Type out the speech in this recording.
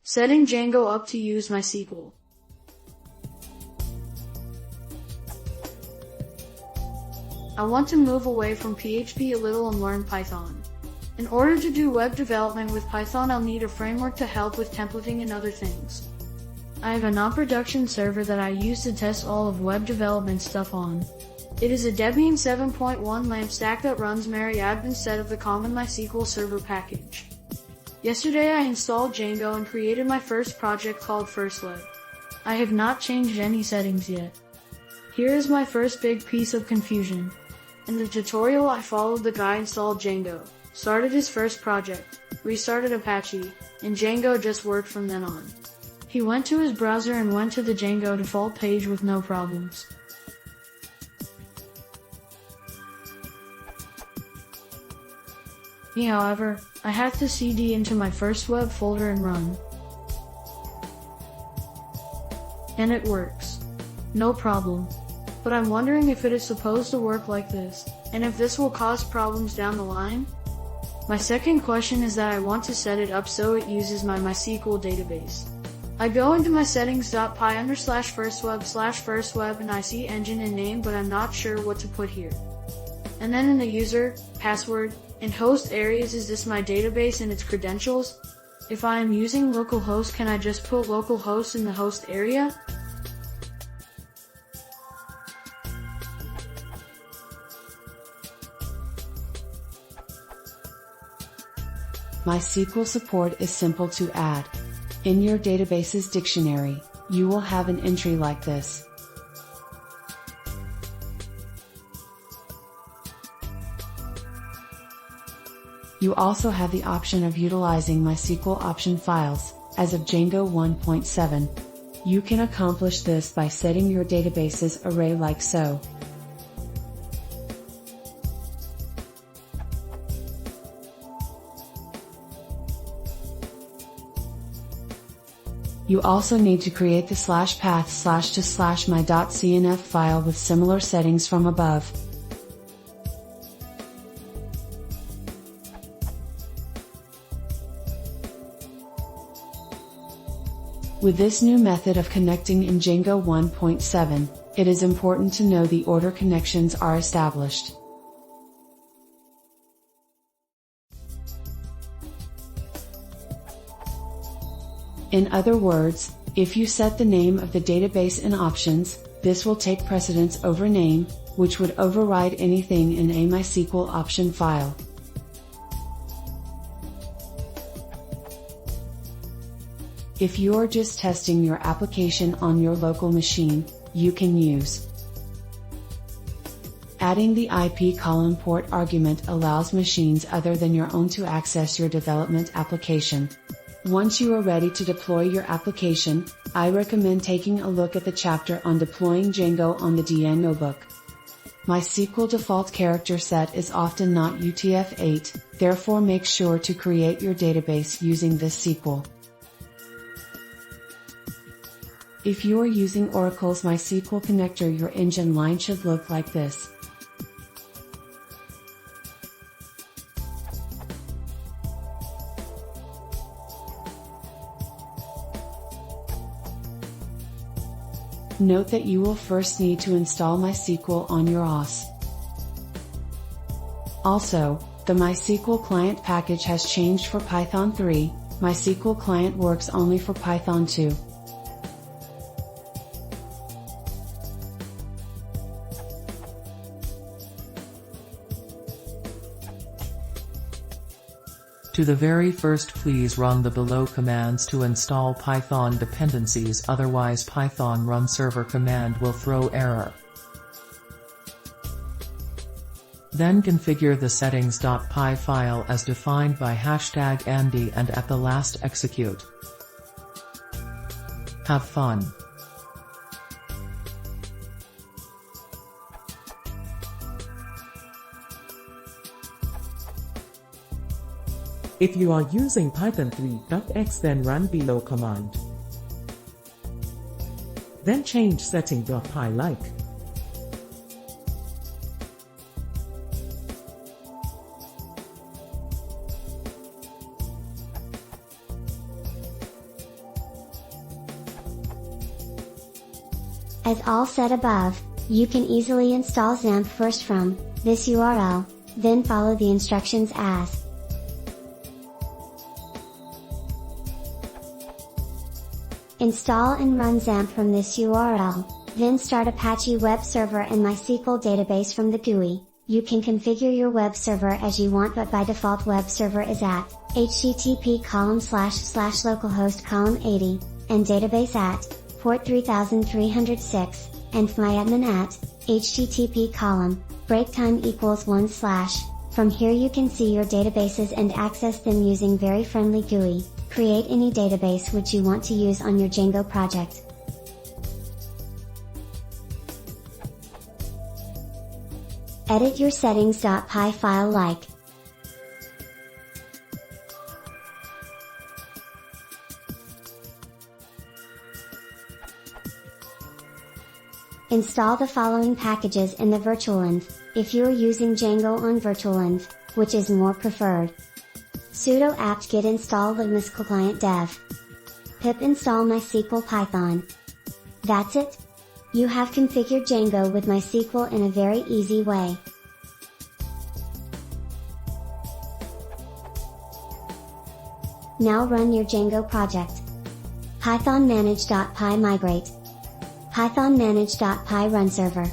Setting Django up to use MySQL. I want to move away from PHP a little and learn Python. In order to do web development with Python, I'll need a framework to help with templating and other things. I have a non-production server that I use to test all of web development stuff on. It is a Debian 7.1 LAMP stack that runs MariAdmin instead of the common MySQL server package. Yesterday I installed Django and created my first project called FirstWeb. I have not changed any settings yet. Here is my first big piece of confusion. In the tutorial I followed the guy, installed Django, started his first project, restarted Apache, and Django just worked from then on. He went to his browser and went to the Django default page with no problems. However, I have to cd into my FirstWeb folder and run. And it works. No problem. But I'm wondering if it is supposed to work like this, and if this will cause problems down the line? My second question is that I want to set it up so it uses my MySQL database. I go into my settings.py/firstweb/firstweb and I see engine and name, but I'm not sure what to put here. And then in the user, password, and host areas, is this my database and its credentials? If I am using localhost, can I just put localhost in the host area? MySQL support is simple to add. In your database's dictionary, you will have an entry like this. You also have the option of utilizing MySQL option files. As of Django 1.7, you can accomplish this by setting your database's array like so. You also need to create the /path/to/my.cnf file with similar settings from above. With this new method of connecting in Django 1.7, it is important to know the order connections are established. In other words, if you set the name of the database in options, this will take precedence over name, which would override anything in a MySQL option file. If you are just testing your application on your local machine, you can use adding the IP colon port argument allows machines other than your own to access your development application. Once you are ready to deploy your application, I recommend taking a look at the chapter on deploying Django on the Django book. MySQL default character set is often not UTF-8, therefore make sure to create your database using this SQL. If you are using Oracle's MySQL connector, your engine line should look like this. Note that you will first need to install MySQL on your OS. Also, the MySQL client package has changed for Python 3, MySQL client works only for Python 2. To the very first, please run the below commands to install Python dependencies, otherwise Python run server command will throw error. Then configure the settings.py file as defined by #Andy and at the last execute. Have fun. If you are using Python 3.x, then run below command. Then change setting.py like. As all said above, you can easily install XAMPP first from this URL, then follow the instructions as install and run XAMPP from this URL, then start Apache web server and MySQL database from the GUI. You can configure your web server as you want, but by default web server is at http://localhost:80, and database at port 3306, and myadmin at http://breaktime=1/. From here you can see your databases and access them using very friendly GUI. Create any database which you want to use on your Django project. Edit your settings.py file like install the following packages in the virtualenv, if you are using Django on virtualenv, which is more preferred. Sudo apt get install libmys client dev. Pip install MySQL Python. That's it! You have configured Django with MySQL in a very easy way. Now run your Django project. Python manage.py migrate. Python manage.py run server.